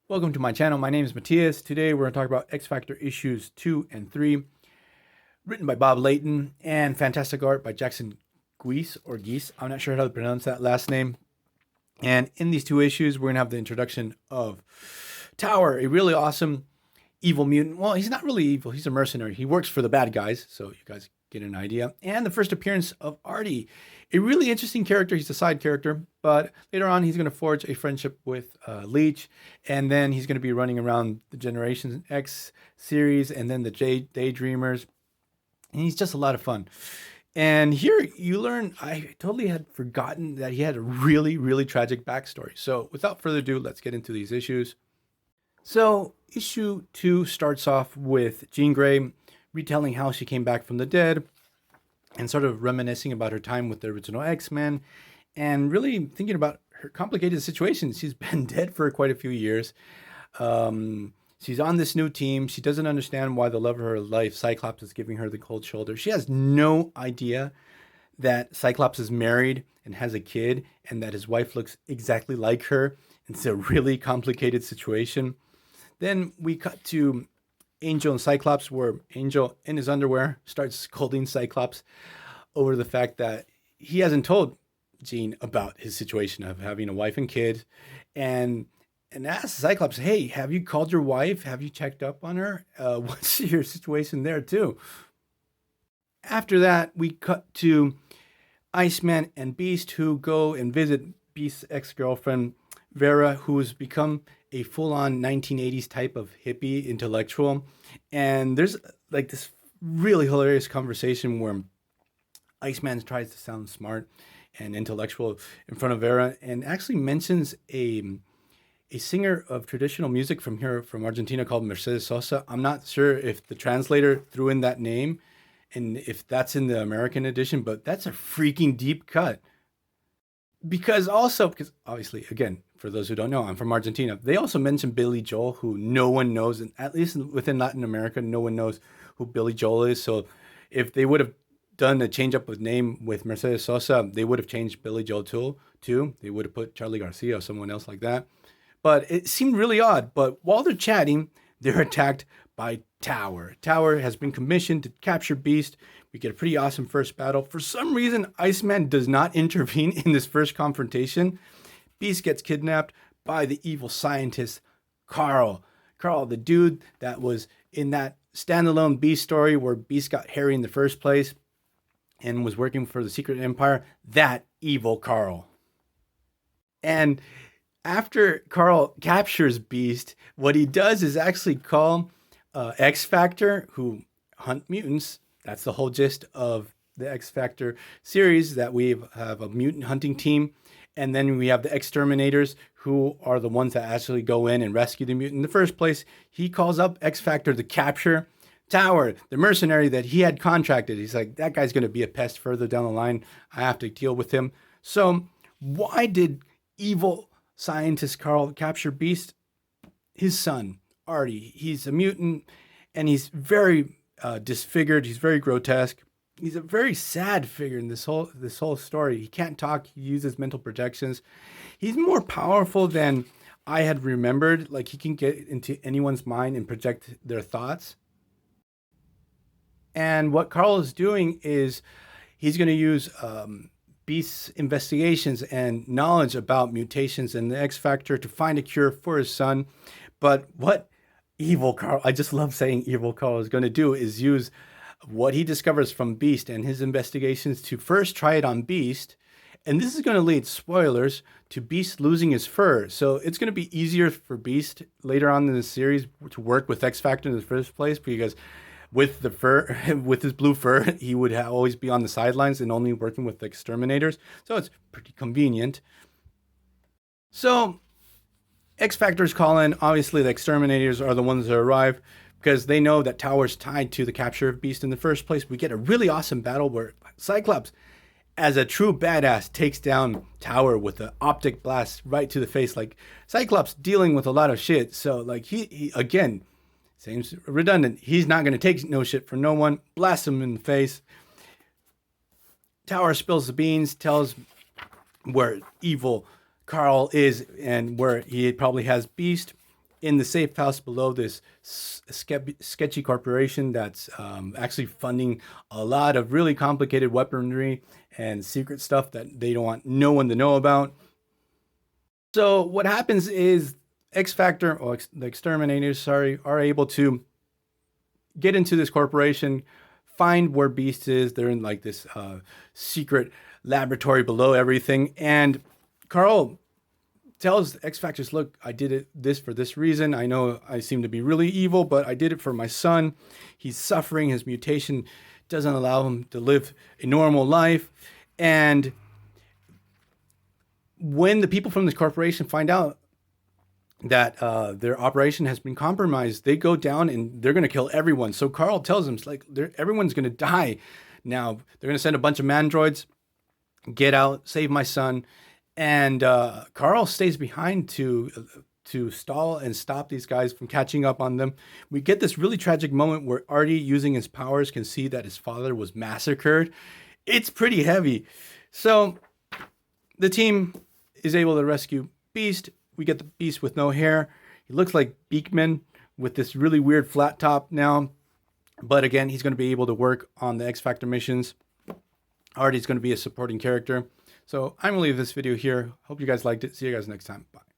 Welcome to my channel. My name is Matthias. Today we're going to talk about X Factor issues 2 and 3, written by Bob Layton and fantastic art by Jackson Geese or Geese. I'm not sure how to pronounce that last name. And in these two issues, we're going to have the introduction of Tower, a really awesome evil mutant. Well, he's not really evil. He's a mercenary. He works for the bad guys, so you guys get an idea. And the first appearance of Artie, a really interesting character. He's a side character, but later on he's going to forge a friendship with Leech, and then he's going to be running around the Generation X series and then the Daydreamers, and he's just a lot of fun. And here you learn, I totally had forgotten that he had a really, really tragic backstory. So without further ado, let's get into these issues. So issue 2 starts off with Jean Grey retelling how she came back from the dead and sort of reminiscing about her time with the original X-Men and really thinking about her complicated situation. She's been dead for quite a few years. She's on this new team. She doesn't understand why the love of her life, Cyclops, is giving her the cold shoulder. She has no idea that Cyclops is married and has a kid and that his wife looks exactly like her. It's a really complicated situation. Then we cut to Angel and Cyclops, where Angel, in his underwear, starts scolding Cyclops over the fact that he hasn't told Jean about his situation of having a wife and kid, and asks Cyclops, "Hey, have you called your wife? Have you checked up on her? What's your situation there too?" After that, we cut to Iceman and Beast, who go and visit Beast's ex-girlfriend Vera, who's become a full-on 1980s type of hippie intellectual. And there's like this really hilarious conversation where Iceman tries to sound smart and intellectual in front of Vera and actually mentions a singer of traditional music from Argentina called Mercedes Sosa. I'm not sure if the translator threw in that name and if that's in the American edition, but that's a freaking deep cut. Because obviously, again, for those who don't know, I'm from Argentina. They also mentioned Billy Joel, who no one knows, and at least within Latin America, no one knows who Billy Joel is. So if they would have done a change up with name with Mercedes Sosa, they would have changed Billy Joel too. They would have put Charlie Garcia or someone else like that. But it seemed really odd. But while they're chatting, they're attacked by Tower. Tower has been commissioned to capture Beast. We get a pretty awesome first battle. For some reason, Iceman does not intervene in this first confrontation. Beast gets kidnapped by the evil scientist, Carl. Carl, the dude that was in that standalone Beast story where Beast got Harry in the first place and was working for the Secret Empire. That evil Carl. And after Carl captures Beast, what he does is actually call X Factor, who hunt mutants. That's the whole gist of the X Factor series, that we have a mutant hunting team. And then we have the X-Terminators, who are the ones that actually go in and rescue the mutant in the first place. He calls up X Factor to capture Tower, the mercenary that he had contracted. He's like, that guy's going to be a pest further down the line. I have to deal with him. So why did evil scientist Carl capture Beast? His son, Artie. He's a mutant, and he's very disfigured. He's very grotesque. He's a very sad figure in this whole story. He can't talk. He uses mental projections. He's more powerful than I had remembered. Like, he can get into anyone's mind and project their thoughts. And what Carl is doing is he's going to use Beast's investigations and knowledge about mutations and the X Factor to find a cure for his son. But what evil Carl, I just love saying evil Carl, is going to do is use what he discovers from Beast and his investigations to first try it on Beast. And this is going to lead, spoilers, to Beast losing his fur. So it's going to be easier for Beast later on in the series to work with X Factor in the first place, because with the fur, with his blue fur, he would always be on the sidelines and only working with the X-Terminators. So it's pretty convenient. So X Factor's calling. Obviously, the X-Terminators are the ones that arrive because they know that Tower's tied to the capture of Beast in the first place. We get a really awesome battle where Cyclops, as a true badass, takes down Tower with an optic blast right to the face. Like, Cyclops dealing with a lot of shit. So, like, he again, seems redundant. He's not going to take no shit from no one. Blasts him in the face. Tower spills the beans, tells where evil Carl is and where he probably has Beast. in the safe house below this sketchy corporation that's actually funding a lot of really complicated weaponry and secret stuff that they don't want no one to know about. So what happens is X-Factor, or the X-Terminators, sorry, are able to get into this corporation, find where Beast is. They're in like this secret laboratory below everything. And Carl tells X-Factors, look, I did this for this reason. I know I seem to be really evil, but I did it for my son. He's suffering. His mutation doesn't allow him to live a normal life. And when the people from this corporation find out that their operation has been compromised, they go down and they're going to kill everyone. So Carl tells them, it's like, everyone's going to die. Now, they're going to send a bunch of mandroids, get out, save my son. And Carl stays behind to stall and stop these guys from catching up on them. We get this really tragic moment where Artie, using his powers, can see that his father was massacred. It's pretty heavy. So the team is able to rescue Beast. We get the Beast with no hair. He looks like Beakman with this really weird flat top now. But again, he's going to be able to work on the X-Factor missions. Artie's going to be a supporting character. So I'm going to leave this video here. Hope you guys liked it. See you guys next time. Bye.